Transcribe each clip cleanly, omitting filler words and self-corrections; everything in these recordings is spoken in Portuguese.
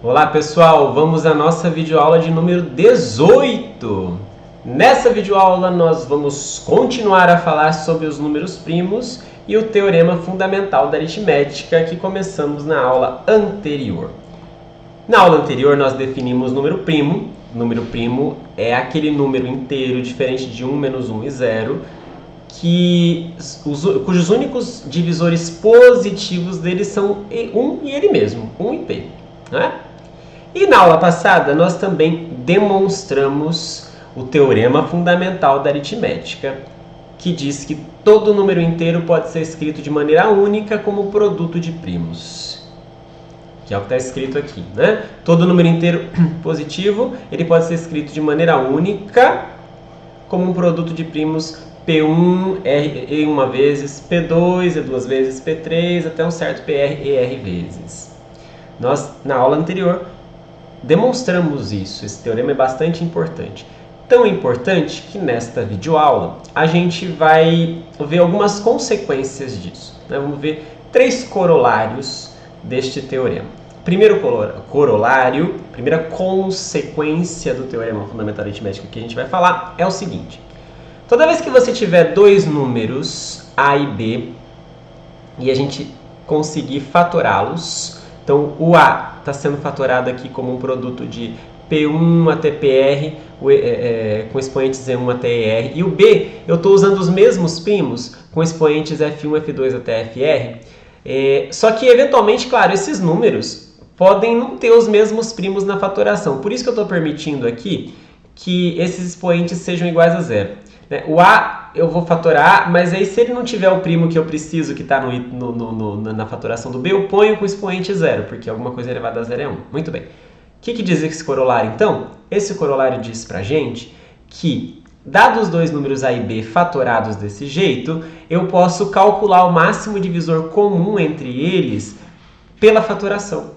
Olá pessoal, vamos à nossa videoaula de número 18. Nessa videoaula nós vamos continuar a falar sobre os números primos e o teorema fundamental da aritmética que começamos na aula anterior. Na aula anterior nós definimos número primo. Número primo é aquele número inteiro diferente de 1, menos 1 e 0, cujos únicos divisores positivos deles são 1 e ele mesmo, 1 e p. Né? E na aula passada nós também demonstramos o teorema fundamental da aritmética, que diz que todo número inteiro pode ser escrito de maneira única como produto de primos. Que é o que está escrito aqui, né? Todo número inteiro positivo, ele pode ser escrito de maneira única como um produto de primos P1 E uma vezes, P2 E duas vezes, P3 até um certo PR ER vezes. Nós, na aula anterior, demonstramos isso. Esse teorema é bastante importante. Tão importante que nesta videoaula a gente vai ver algumas consequências disso. Né? Vamos ver 3 corolários deste teorema. Primeiro corolário, primeira consequência do teorema fundamental da aritmética que a gente vai falar é o seguinte. Toda vez que você tiver dois números A e B e a gente conseguir fatorá-los, então o A está sendo fatorado aqui como um produto de P1 até PR, com expoentes E1 até ER, e o B, eu estou usando os mesmos primos com expoentes F1, F2 até FR, só que eventualmente, claro, esses números podem não ter os mesmos primos na fatoração, por isso que eu estou permitindo aqui que esses expoentes sejam iguais a zero. O A eu vou fatorar, mas aí se ele não tiver o primo que eu preciso, que está na fatoração do B, eu ponho com expoente zero, porque alguma coisa elevada a zero é 1. Muito bem. O que diz esse corolário, então? Esse corolário diz pra gente que, dados os dois números A e B fatorados desse jeito, eu posso calcular o máximo divisor comum entre eles pela fatoração.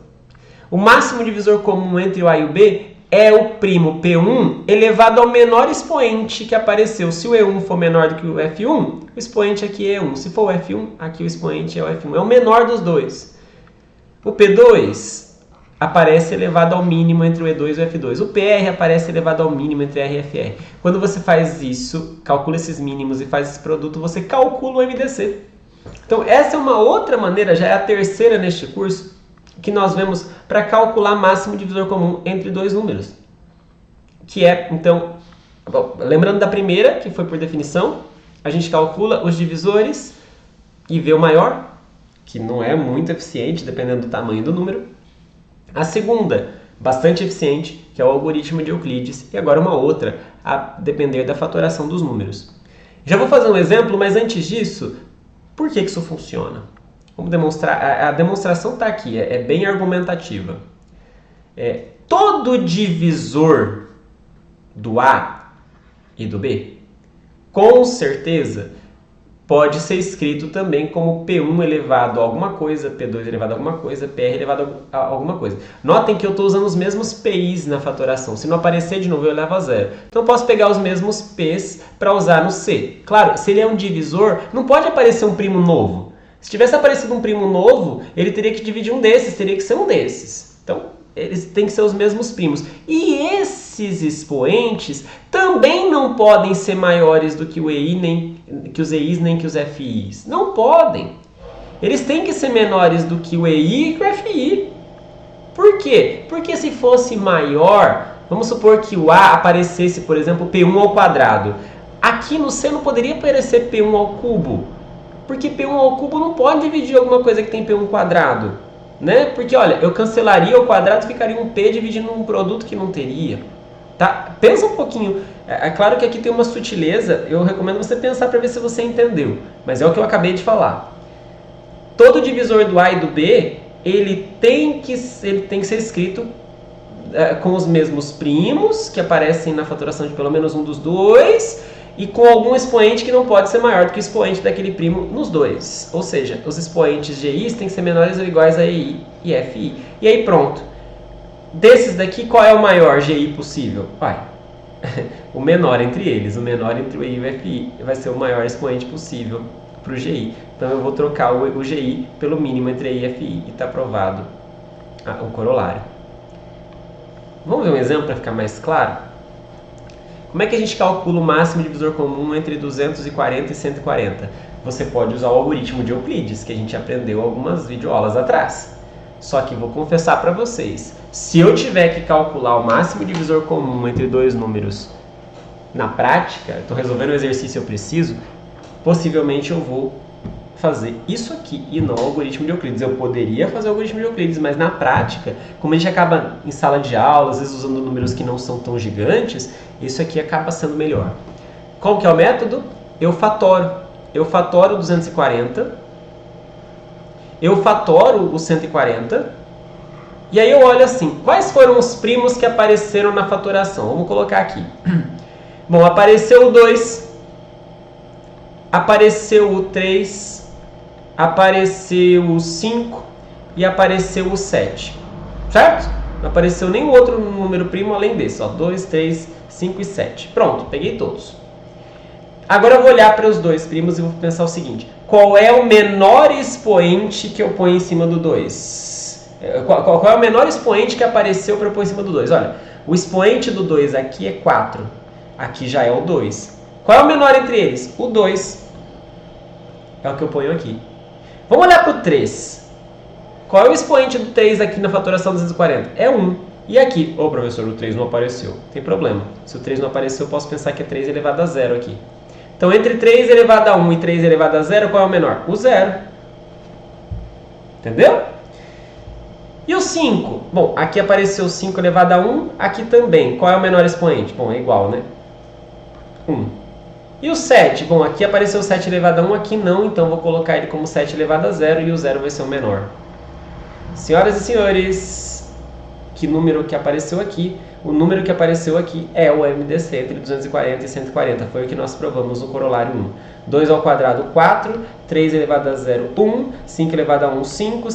O máximo divisor comum entre o A e o B é o primo P1 elevado ao menor expoente que apareceu. Se o E1 for menor do que o F1, o expoente aqui é E1. Se for o F1, aqui o expoente é o F1. É o menor dos dois. O P2 aparece elevado ao mínimo entre o E2 e o F2. O PR aparece elevado ao mínimo entre R e FR. Quando você faz isso, calcula esses mínimos e faz esse produto, você calcula o MDC. Então, essa é uma outra maneira, já é a terceira neste curso, que nós vemos para calcular máximo divisor comum entre dois números. Que é, então, lembrando da primeira, que foi por definição, a gente calcula os divisores e vê o maior, que não é muito eficiente, dependendo do tamanho do número. A segunda, bastante eficiente, que é o algoritmo de Euclides. E agora uma outra, a depender da fatoração dos números. Já vou fazer um exemplo, mas antes disso, por que isso funciona? Vamos demonstrar. A demonstração está aqui, é bem argumentativa. Todo divisor do A e do B, com certeza, pode ser escrito também como P1 elevado a alguma coisa, P2 elevado a alguma coisa, PR elevado a alguma coisa. Notem que eu estou usando os mesmos PIs na fatoração. Se não aparecer de novo, eu levo a zero. Então eu posso pegar os mesmos P's para usar no C. Claro, se ele é um divisor, não pode aparecer um primo novo. Se tivesse aparecido um primo novo, ele teria que dividir um desses, teria que ser um desses. Então, eles têm que ser os mesmos primos. E esses expoentes também não podem ser maiores do que o EI, nem que os EIs, nem que os FIs. Não podem. Eles têm que ser menores do que o EI e que o FI. Por quê? Porque se fosse maior, vamos supor que o A aparecesse, por exemplo, P1 ao quadrado. Aqui no C não poderia aparecer P1 ao cubo. Porque P1 ao cubo não pode dividir alguma coisa que tem P1 quadrado. Né? Porque, olha, eu cancelaria o quadrado e ficaria um P dividindo um produto que não teria. Tá? Pensa um pouquinho. É claro que aqui tem uma sutileza, eu recomendo você pensar para ver se você entendeu. Mas é o que eu acabei de falar. Todo divisor do A e do B, ele tem que ser escrito com os mesmos primos, que aparecem na fatoração de pelo menos um dos dois, e com algum expoente que não pode ser maior do que o expoente daquele primo nos dois. Ou seja, os expoentes GIs têm que ser menores ou iguais a EI e FI. E aí pronto. Desses daqui, qual é o maior GI possível? O menor entre eles, o menor entre o EI e o FI vai ser o maior expoente possível para o GI. Então eu vou trocar o GI pelo mínimo entre EI e FI e está aprovado o corolário. Vamos ver um exemplo para ficar mais claro? Como é que a gente calcula o máximo divisor comum entre 240 e 140? Você pode usar o algoritmo de Euclides, que a gente aprendeu algumas videoaulas atrás. Só que vou confessar para vocês, se eu tiver que calcular o máximo divisor comum entre dois números na prática, estou resolvendo o exercício eu preciso, possivelmente eu vou fazer isso aqui e não o algoritmo de Euclides. Eu poderia fazer o algoritmo de Euclides, mas na prática, como a gente acaba em sala de aula, às vezes usando números que não são tão gigantes, isso aqui acaba sendo melhor. Qual que é o método? Eu fatoro. Eu fatoro 240, eu fatoro o 140, e aí eu olho assim, quais foram os primos que apareceram na fatoração? Vamos colocar aqui. Bom, apareceu o 2, apareceu o 3, apareceu o 5 e apareceu o 7, certo? Não apareceu nenhum outro número primo além desse, ó, 2, 3, 5 e 7. Pronto, peguei todos. Agora eu vou olhar para os dois primos e vou pensar o seguinte, qual é o menor expoente que eu ponho em cima do 2? Qual é o menor expoente que apareceu para eu pôr em cima do 2? Olha, o expoente do 2 aqui é 4, aqui já é o 2. Qual é o menor entre eles? O 2. É o que eu ponho aqui. Vamos olhar para o 3. Qual é o expoente do 3 aqui na fatoração 240? É 1. E aqui? Ô, professor, o 3 não apareceu. Tem problema. Se o 3 não apareceu, eu posso pensar que é 3 elevado a 0 aqui. Então, entre 3 elevado a 1 e 3 elevado a 0, qual é o menor? O 0. Entendeu? E o 5? Bom, aqui apareceu 5 elevado a 1, aqui também. Qual é o menor expoente? Bom, é igual, né? 1. E o 7? Bom, aqui apareceu 7 elevado a 1, aqui não, então vou colocar ele como 7 elevado a 0 e o 0 vai ser o menor. Senhoras e senhores, que número que apareceu aqui? O número que apareceu aqui é o MDC entre 240 e 140. Foi o que nós provamos no corolário 1. 2 ao quadrado, 4. 3 elevado a 0, 1. 5 elevado a 1, 5.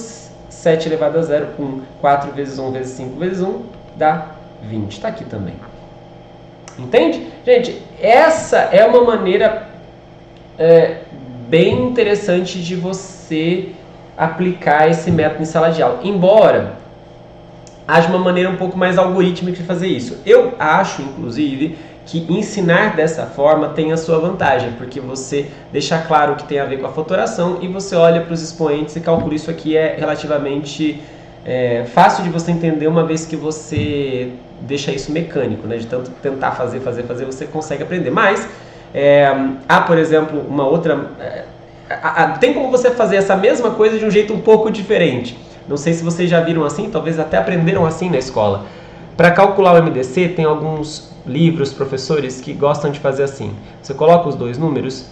7 elevado a 0, 1. 4 vezes 1 vezes 5 vezes 1 dá 20. Está aqui também. Entende? Gente, essa é uma maneira bem interessante de você aplicar esse método em sala de aula. Embora haja uma maneira um pouco mais algorítmica de fazer isso. Eu acho, inclusive, que ensinar dessa forma tem a sua vantagem, porque você deixa claro o que tem a ver com a fatoração e você olha para os expoentes e calcula. Isso aqui é relativamente fácil de você entender, uma vez que você deixa isso mecânico, né? De tanto tentar fazer, você consegue aprender. Mas há, por exemplo, uma outra... tem como você fazer essa mesma coisa de um jeito um pouco diferente. Não sei se vocês já viram assim, talvez até aprenderam assim na escola. Para calcular o MDC, tem alguns livros, professores, que gostam de fazer assim. Você coloca os dois números,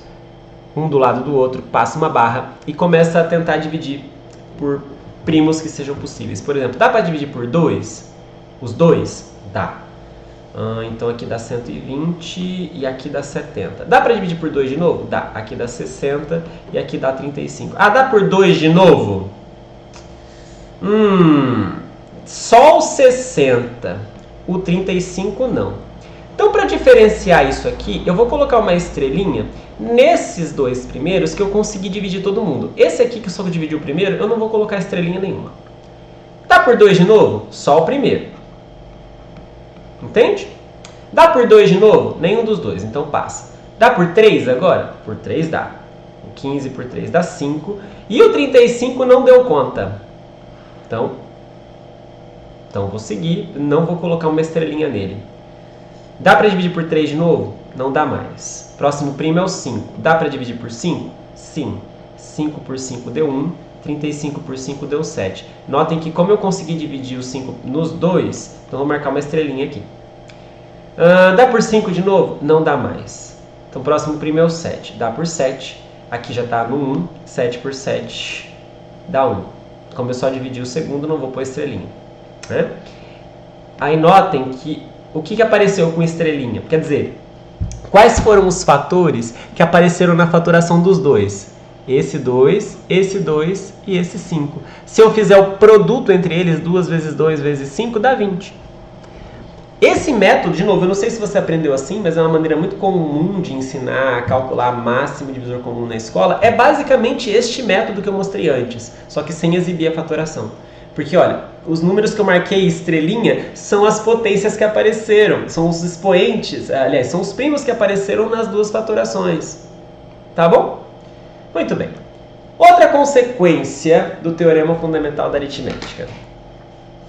um do lado do outro, passa uma barra e começa a tentar dividir por primos que sejam possíveis. Por exemplo, dá para dividir por 2? Os dois? Dá. Então aqui dá 120 e aqui dá 70. Dá para dividir por 2 de novo? Dá. Aqui dá 60 e aqui dá 35. Ah, dá por 2 de novo? Só o 60, o 35 não. Então, para diferenciar isso aqui, eu vou colocar uma estrelinha nesses dois primeiros que eu consegui dividir todo mundo. Esse aqui que eu só dividi o primeiro, eu não vou colocar estrelinha nenhuma. Dá por 2 de novo? Só o primeiro. Entende? Dá por 2 de novo? Nenhum dos dois, então passa. Dá por 3 agora? Por 3 dá. O 15 por 3 dá 5. E o 35 não deu conta. Então vou seguir, não vou colocar uma estrelinha nele. Dá para dividir por 3 de novo? Não dá mais. Próximo primo é o 5. Dá para dividir por 5? Sim. 5 por 5 deu 1, 35 por 5 deu 7. Notem que como eu consegui dividir o 5 nos dois, então vou marcar uma estrelinha aqui. Dá por 5 de novo? Não dá mais. Então o próximo primo é o 7. Dá por 7. Aqui já está no 1. 7 por 7 dá 1. Como eu só dividi o segundo, não vou pôr estrelinha. Né? Aí notem que o que apareceu com estrelinha? Quer dizer, quais foram os fatores que apareceram na fatoração dos dois? Esse 2 e esse 5. Se eu fizer o produto entre eles, 2 vezes 2 vezes 5 dá 20. Esse método, de novo, eu não sei se você aprendeu assim, mas é uma maneira muito comum de ensinar a calcular máximo divisor comum na escola. É basicamente este método que eu mostrei antes, só que sem exibir a fatoração. Porque, olha, os números que eu marquei estrelinha são as potências que apareceram, são os expoentes, aliás, são os primos que apareceram nas duas fatorações. Tá bom? Muito bem. Outra consequência do teorema fundamental da aritmética.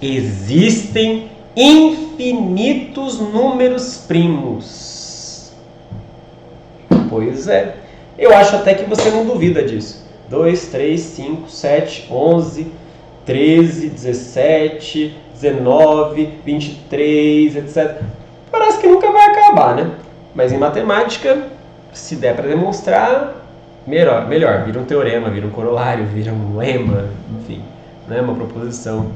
Existem infinitos números primos. Pois é. Eu acho até que você não duvida disso. 2, 3, 5, 7, 11, 13, 17, 19, 23, etc. Parece que nunca vai acabar, né? Mas em matemática, se der para demonstrar, melhor. Vira um teorema, vira um corolário, vira um lema, enfim, né? Uma proposição.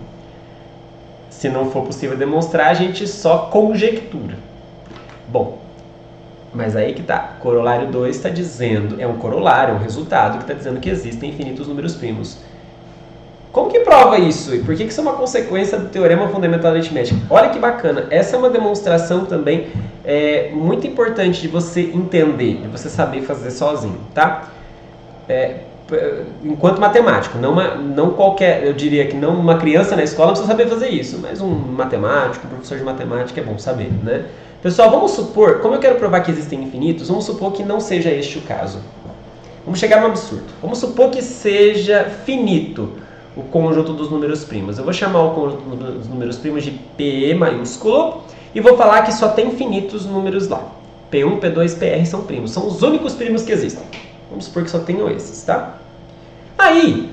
Se não for possível demonstrar, a gente só conjectura. Bom, mas aí que tá. Corolário 2 está dizendo, é um corolário, é um resultado que está dizendo que existem infinitos números primos. Como que prova isso? E por que isso é uma consequência do teorema fundamental da aritmética? Olha que bacana. Essa é uma demonstração também muito importante de você entender, de você saber fazer sozinho, tá? Enquanto matemático, não qualquer, eu diria que não uma criança na escola precisa saber fazer isso, mas um matemático, um professor de matemática é bom saber, né? Pessoal, vamos supor, como eu quero provar que existem infinitos, vamos supor que não seja este o caso. Vamos chegar no absurdo. Vamos supor que seja finito o conjunto dos números primos. Eu vou chamar o conjunto dos números primos de P maiúsculo e vou falar que só tem infinitos números lá. P1, P2, PR são primos. São os únicos primos que existem. Vamos supor que só tenham esses, tá? Aí,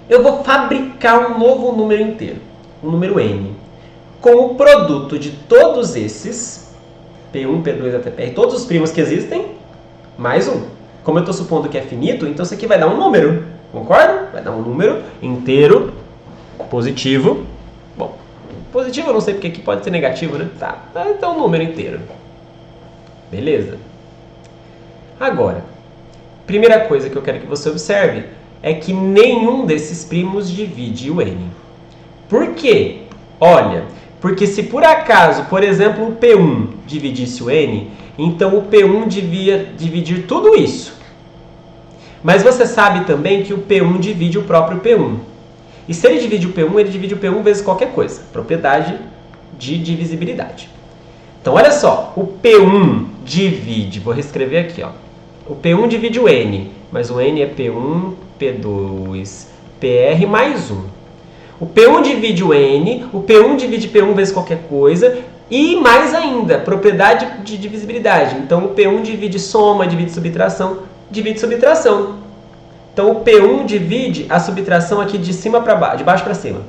eu vou fabricar um novo número inteiro, um número n, com o produto de todos esses, P1, P2 até PR, todos os primos que existem, mais um. Como eu estou supondo que é finito, então isso aqui vai dar um número, concorda? Vai dar um número inteiro, positivo. Bom, positivo eu não sei porque aqui pode ser negativo, né? Tá, então um número inteiro. Beleza. Agora, primeira coisa que eu quero que você observe é que nenhum desses primos divide o n. Por quê? Olha, porque se por acaso, por exemplo, o P1 dividisse o n, então o P1 devia dividir tudo isso. Mas você sabe também que o P1 divide o próprio P1. E se ele divide o P1, ele divide o P1 vezes qualquer coisa. Propriedade de divisibilidade. Então, olha só. O P1 divide, vou reescrever aqui, ó. O P1 divide o n, mas o n é P1, P2, PR mais 1. O P1 divide o n, o P1 divide P1 vezes qualquer coisa, e mais ainda, propriedade de divisibilidade. Então, o P1 divide soma, divide subtração, divide subtração. Então, o P1 divide a subtração aqui de cima para baixo, de baixo para cima.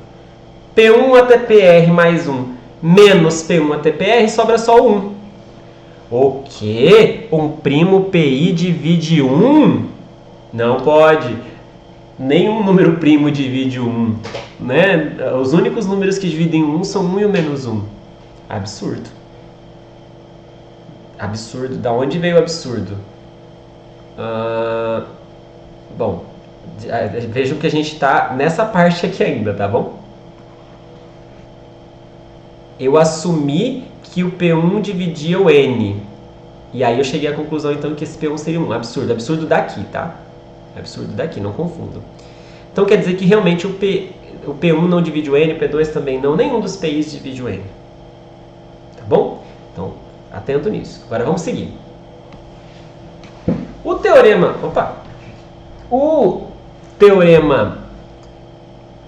P1 até PR mais 1 menos P1 até PR sobra só o 1. O quê? Um primo PI divide 1? Não pode. Nenhum número primo divide 1. Né? Os únicos números que dividem 1 são 1 e o menos 1. Absurdo. Absurdo. Da onde veio o absurdo? Bom, vejam que a gente está nessa parte aqui ainda, tá bom? Eu assumi que o P1 dividia o N. E aí eu cheguei à conclusão, então, que esse P1 seria 1. Absurdo. Absurdo daqui, tá? Absurdo daqui, não confundam. Então, quer dizer que realmente o P1 não divide o N, o P2 também não. Nenhum dos PIs divide o N. Tá bom? Então, atento nisso. Agora vamos seguir. O teorema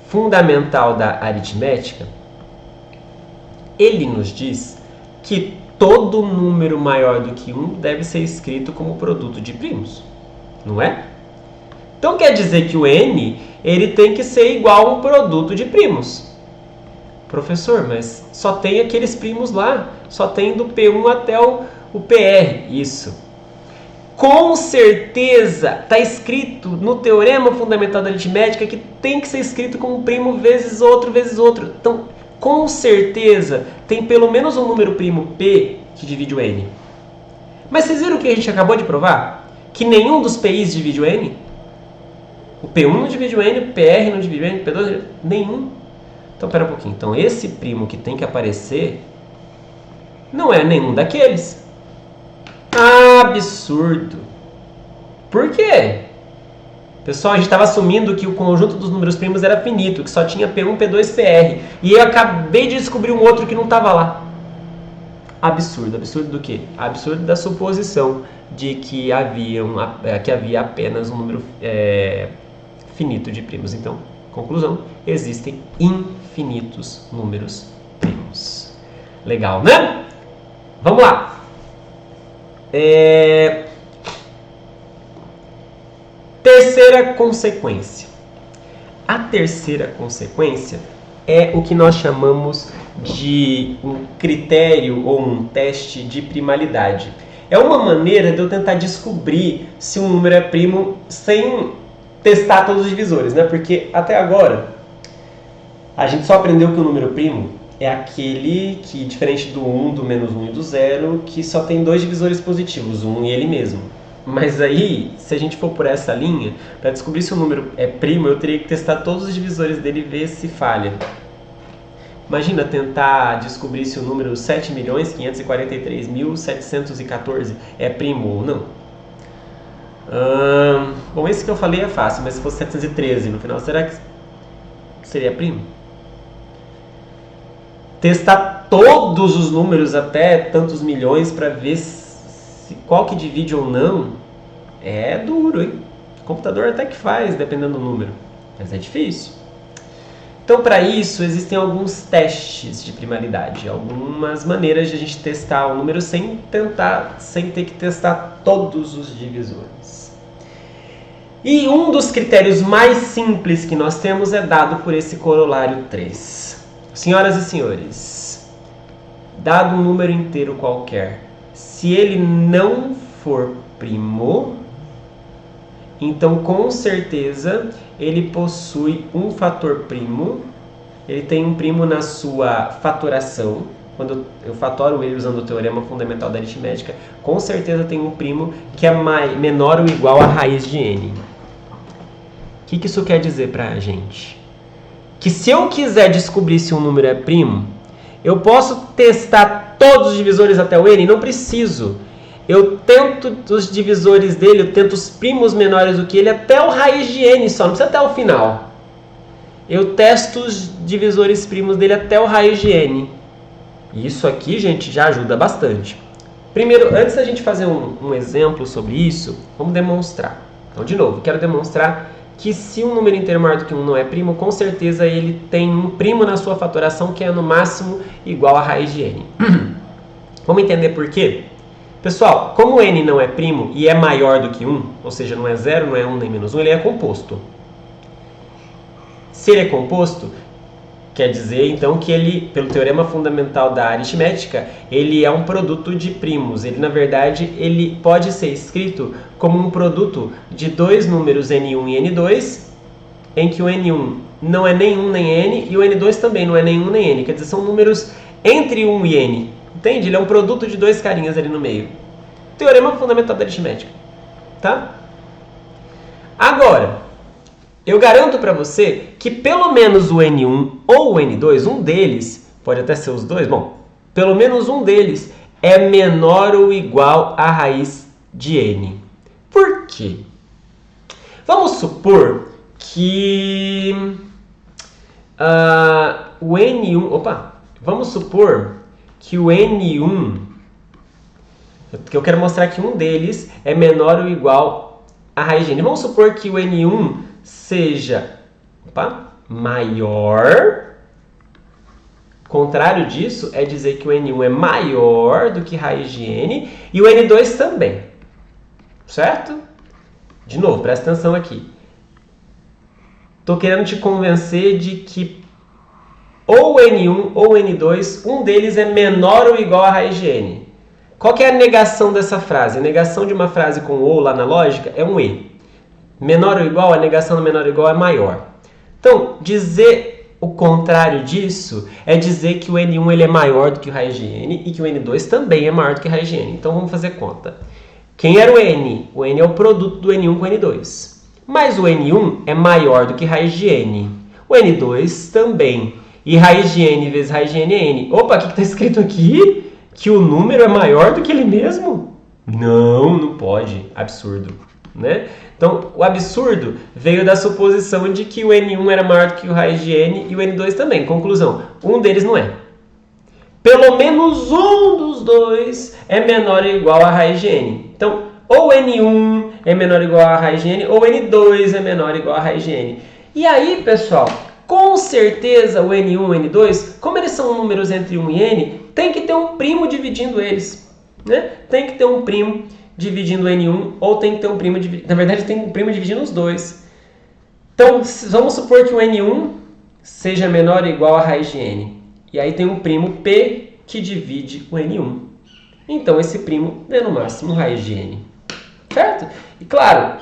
fundamental da aritmética, ele nos diz que todo número maior do que 1 deve ser escrito como produto de primos, não é? Então quer dizer que o n ele tem que ser igual a um produto de primos. Professor, mas só tem aqueles primos lá, só tem do P1 até o PR. Isso. Com certeza está escrito no teorema fundamental da aritmética que tem que ser escrito como primo vezes outro vezes outro. Então, com certeza, tem pelo menos um número primo P que divide o N. Mas vocês viram o que a gente acabou de provar? Que nenhum dos PIs divide o N? O P1 não divide o N, o PR não divide o N, o P2 não divide nenhum. Então, pera um pouquinho. Então, esse primo que tem que aparecer não é nenhum daqueles. Absurdo. Por quê? Pessoal, a gente estava assumindo que o conjunto dos números primos era finito, que só tinha P1, P2, PR. E eu acabei de descobrir um outro que não estava lá. Absurdo. Absurdo do quê? Absurdo da suposição de que havia apenas um número finito de primos. Então, conclusão, existem infinitos números primos. Legal, né? Vamos lá. Terceira consequência. A terceira consequência é o que nós chamamos de um critério ou um teste de primalidade. É uma maneira de eu tentar descobrir se um número é primo sem testar todos os divisores, né? Porque até agora a gente só aprendeu que o número primo é aquele que, diferente do 1, do menos 1 e do 0, que só tem dois divisores positivos, o 1 e ele mesmo. Mas aí, se a gente for por essa linha, para descobrir se o número é primo, eu teria que testar todos os divisores dele e ver se falha. Imagina tentar descobrir se o número 7.543.714 é primo ou não. Bom, esse que eu falei é fácil, mas se fosse 713 no final, será que seria primo? Testar todos os números até tantos milhões para ver qual que divide ou não é duro, hein? O computador até que faz, dependendo do número, mas é difícil. Então, para isso, existem alguns testes de primalidade, algumas maneiras de a gente testar o número sem ter que testar todos os divisores. E um dos critérios mais simples que nós temos é dado por esse corolário 3. Senhoras e senhores, dado um número inteiro qualquer, se ele não for primo, então com certeza ele possui um fator primo, ele tem um primo na sua fatoração. Quando eu fatoro ele usando o teorema fundamental da aritmética, com certeza tem um primo que é menor ou igual à raiz de n. O que isso quer dizer pra gente? Que se eu quiser descobrir se um número é primo, eu posso testar todos os divisores até o n? Não preciso. Eu tento os divisores dele, eu tento os primos menores do que ele até o raiz de n só, não precisa até o final. Eu testo os divisores primos dele até o raiz de n. Isso aqui, gente, já ajuda bastante. Primeiro, antes da gente fazer um exemplo sobre isso, vamos demonstrar. Então, de novo, quero demonstrar que se um número inteiro maior do que 1 não é primo, com certeza ele tem um primo na sua fatoração que é no máximo igual à raiz de n. Vamos entender por quê? Pessoal, como n não é primo e é maior do que 1, ou seja, não é 0, não é 1 nem menos 1, ele é composto. Se ele é composto, quer dizer então que ele, pelo teorema fundamental da aritmética, ele é um produto de primos. Ele, na verdade, ele pode ser escrito como um produto de dois números n1 e n2, em que o n1 não é nem 1 nem n e o n2 também não é nem 1 nem n. Quer dizer, são números entre 1 e n. Entende? Ele é um produto de dois carinhas ali no meio. Teorema fundamental da aritmética. Tá? Agora, eu garanto para você que pelo menos o n1 ou o n2, um deles, pode até ser os dois, bom, pelo menos um deles é menor ou igual à raiz de n. Por quê? Vamos supor que o n1... Vamos supor que o n1... que eu quero mostrar que um deles é menor ou igual à raiz de n. Vamos supor que o n1 seja maior. Contrário disso é dizer que o n1 é maior do que raiz de n e o n2 também. Certo? De novo, presta atenção aqui. Estou querendo te convencer de que ou n1 ou n2, um deles é menor ou igual à raiz de n. Qual que é a negação dessa frase? A negação de uma frase com ou lá na lógica é um e. Menor ou igual, a negação do menor ou igual é maior. Então, dizer o contrário disso é dizer que o n1 ele é maior do que o raiz de n e que o n2 também é maior do que raiz de n. Então, vamos fazer conta. Quem era o n? O n é o produto do n1 com o n2. Mas o n1 é maior do que raiz de n. O n2 também. E raiz de n vezes raiz de n é n. Opa, o que está escrito aqui? Que o número é maior do que ele mesmo? Não, não pode. Absurdo. né? Então, o absurdo veio da suposição de que o N1 era maior do que o raiz de N e o N2 também. Conclusão, um deles não é. Pelo menos um dos dois é menor ou igual a raiz de N. Então, ou N1 é menor ou igual a raiz de N, ou N2 é menor ou igual a raiz de N. E aí, pessoal, com certeza o N1 e o N2, como eles são números entre 1 e N, tem que ter um primo dividindo eles, né? Tem que ter um primo dividindo o N1, ou tem que ter um primo dividindo... Na verdade, tem um primo dividindo os dois. Então, vamos supor que o N1 seja menor ou igual a raiz de N. E aí tem um primo P que divide o N1. Então, esse primo é no máximo raiz de N. Certo? E claro,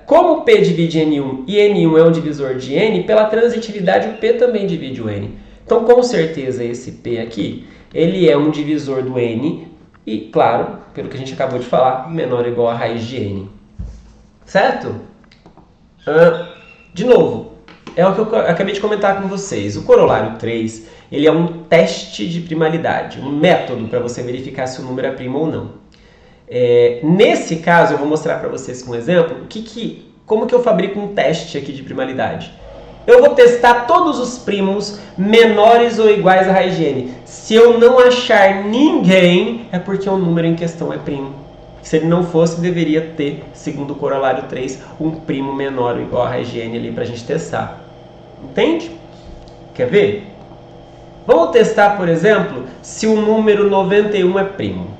como P divide N1 e N1 é um divisor de N, pela transitividade o P também divide o N. Então, com certeza, esse P aqui, ele é um divisor do N e, claro, pelo que a gente acabou de falar, menor ou igual a raiz de N. Certo? De novo, é o que eu acabei de comentar com vocês. O corolário 3, ele é um teste de primalidade, um método para você verificar se o número é primo ou não. Nesse caso, eu vou mostrar para vocês com um exemplo como que eu fabrico um teste aqui de primalidade. Eu vou testar todos os primos menores ou iguais a raiz de N. Se eu não achar ninguém, é porque o número em questão é primo. Se ele não fosse, deveria ter, segundo o corolário 3, um primo menor ou igual a raiz de N ali para a gente testar. Entende? Quer ver? Vamos testar, por exemplo, se o número 91 é primo.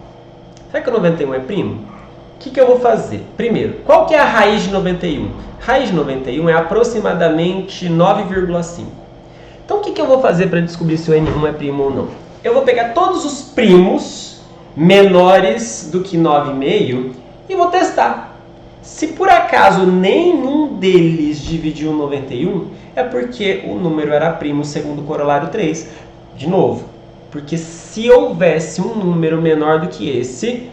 Será que o 91 é primo? O que eu vou fazer? Primeiro, qual que é a raiz de 91? Raiz de 91 é aproximadamente 9,5. Então, o que eu vou fazer para descobrir se o N1 é primo ou não? Eu vou pegar todos os primos menores do que 9,5 e vou testar. Se por acaso nenhum deles dividiu 91, é porque o número era primo segundo o corolário 3. De novo, porque se houvesse um número menor do que esse,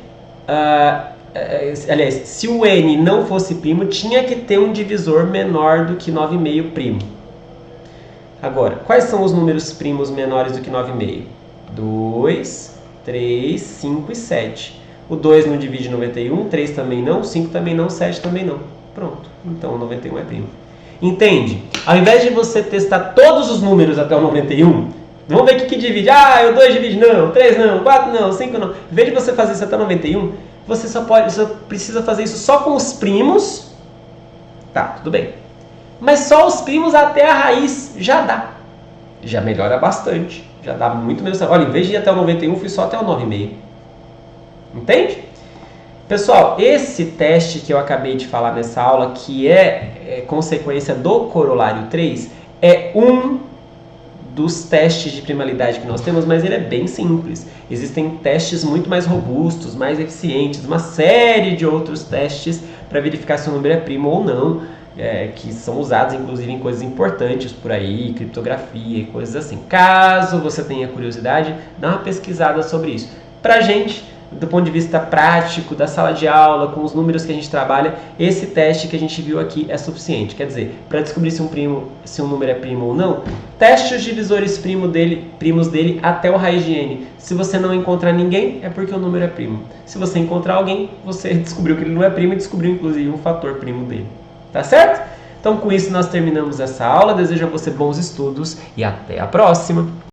aliás, se o N não fosse primo, tinha que ter um divisor menor do que 9,5 primo. Agora, quais são os números primos menores do que 9,5? 2, 3, 5 e 7. O 2 não divide 91, 3 também não, 5 também não, 7 também não. Pronto, então o 91 é primo. Entende? Ao invés de você testar todos os números até o 91, vamos ver o que divide. O 2 divide não, 3 não, 4 não, 5 não. Em vez de você fazer isso até 91, você só precisa fazer isso só com os primos. Tá, tudo bem. Mas só os primos até a raiz já dá. Já melhora bastante. Já dá muito menos. Olha, em vez de ir até o 91, fui só até o 9,5. Entende? Pessoal, esse teste que eu acabei de falar nessa aula, que é consequência do corolário 3, é um dos testes de primalidade que nós temos, mas ele é bem simples. Existem testes muito mais robustos, mais eficientes, uma série de outros testes para verificar se o número é primo ou não, que são usados inclusive em coisas importantes por aí, criptografia e coisas assim. Caso você tenha curiosidade, dá uma pesquisada sobre isso. Pra gente, do ponto de vista prático, da sala de aula, com os números que a gente trabalha, esse teste que a gente viu aqui é suficiente. Quer dizer, para descobrir se um número é primo ou não, teste os divisores primos dele até o raiz de N. Se você não encontrar ninguém, é porque o número é primo. Se você encontrar alguém, você descobriu que ele não é primo e descobriu inclusive um fator primo dele. Tá certo? Então com isso nós terminamos essa aula. Desejo a você bons estudos e até a próxima!